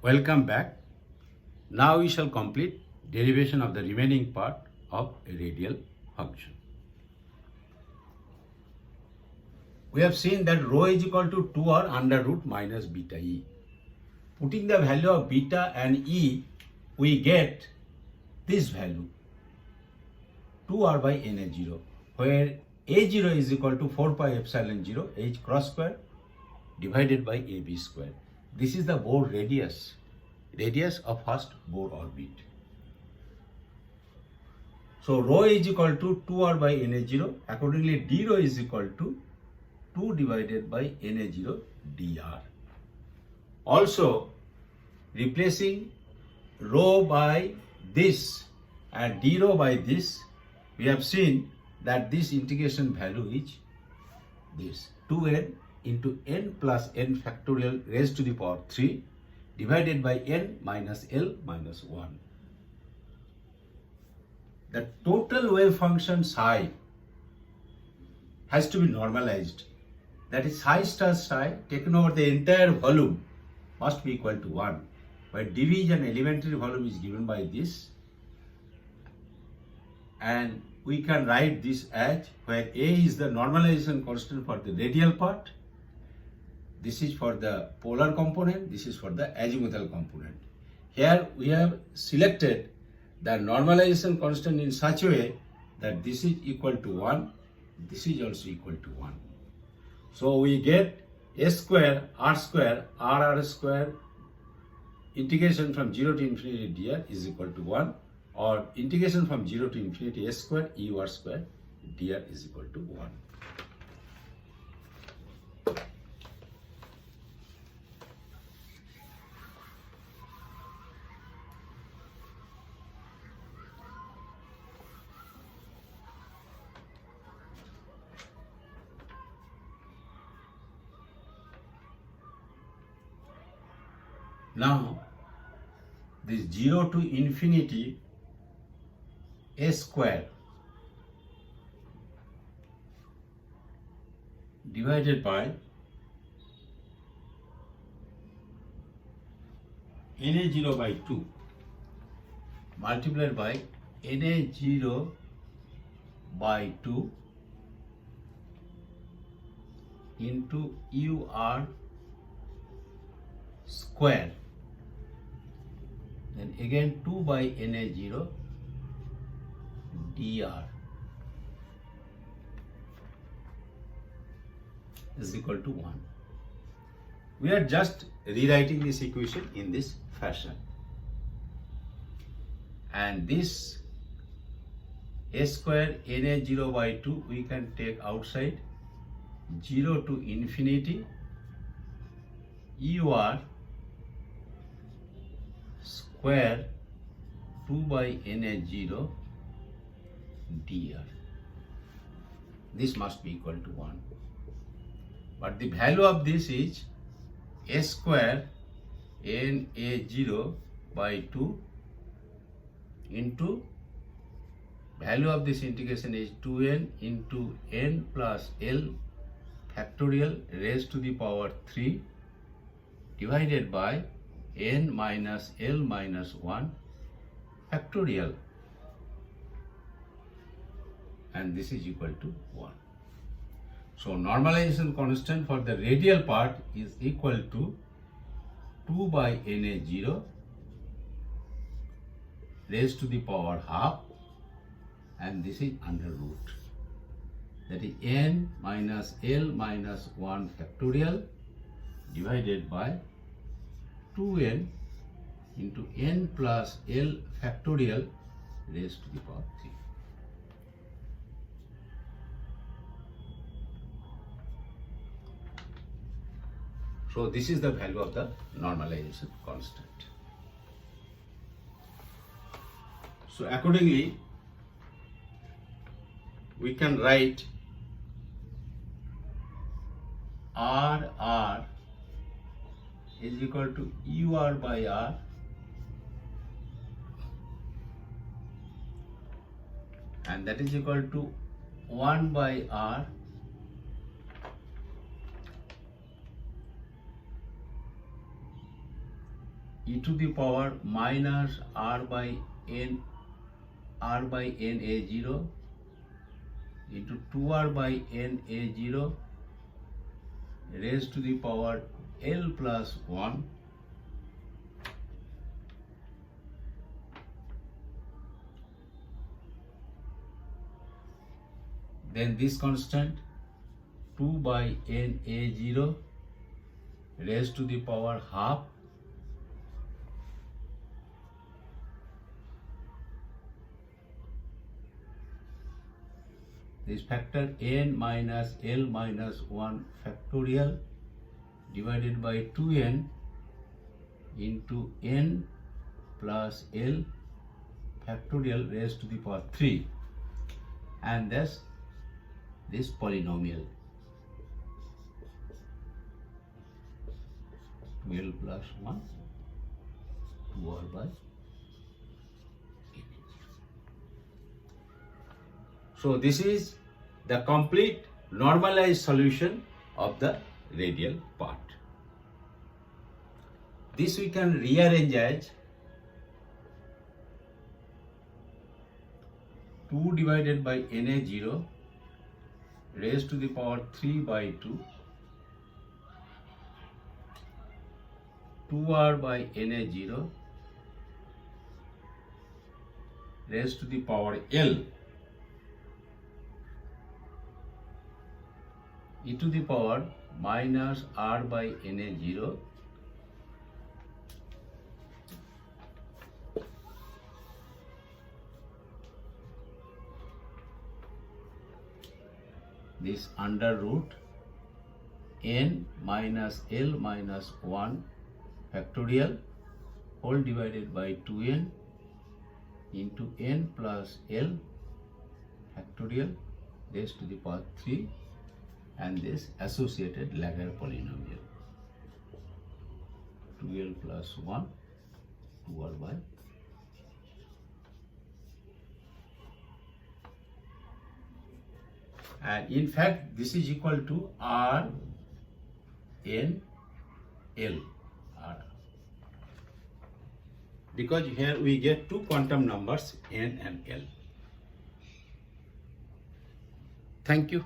Welcome back. Now we shall complete derivation of the remaining part of a radial function. We have seen that rho is equal to 2r under root minus beta e. Putting the value of beta and e, we get this value 2r by na0, where a0 is equal to 4 pi epsilon 0 h cross square divided by ab square. This is the Bohr radius of first Bohr orbit. So rho is equal to 2r by na0. Accordingly, d rho is equal to 2 divided by na0 dr. Also, replacing rho by this and d rho by this, we have seen that this integration value is this 2n into n plus n factorial raised to the power 3 divided by n minus L minus 1. The total wave function psi has to be normalized. That is, psi star psi taken over the entire volume must be equal to 1, where division elementary volume is given by this, and we can write this as where A is the normalization constant for the radial part, this is for the polar component, this is for the azimuthal component. Here we have selected the normalization constant in such a way that this is equal to 1, this is also equal to 1. So we get s square, r square, integration from 0 to infinity dr is equal to 1, or integration from 0 to infinity s square ur square dr is equal to 1. Now, this 0 to infinity s square divided by na0 by 2 multiplied by na0 by 2 into ur square, then again 2 by na0 dr is equal to 1. We are just rewriting this equation in this fashion, and this s square na0 by 2 we can take outside, 0 to infinity ur square 2 by na0 dr. This must be equal to 1. But the value of this is s square na0 by 2 into value of this integration is 2n into n plus L factorial raised to the power 3 divided by n minus L minus 1 factorial, and this is equal to 1. So normalization constant for the radial part is equal to 2 by na0 raised to the power half, and this is under root, that is n minus L minus 1 factorial divided by 2n into n plus L factorial raised to the power 3. So this is the value of the normalization constant. So accordingly, we can write r is equal to ur by r and that is equal to 1 by r e to the power minus r by n a0 into 2r by n a0 raised to the power l plus 1 then this constant 2 by n a0 raised to the power half this factor n minus l minus 1 factorial divided by 2n into n plus l factorial raised to the power 3 and thus this polynomial 12 plus 1 2r by n. So this is the complete normalized solution of the radial part. This we can rearrange as 2 divided by na0 raised to the power 3 by 2 2r by na0 raised to the power l e to the power minus r by na0 this under root n minus l minus 1 factorial whole divided by 2n into n plus l factorial raised to the power 3 and this associated Laguerre polynomial 12 plus 1 2r by and in fact this is equal to r n l r because here we get two quantum numbers n and l. Thank you.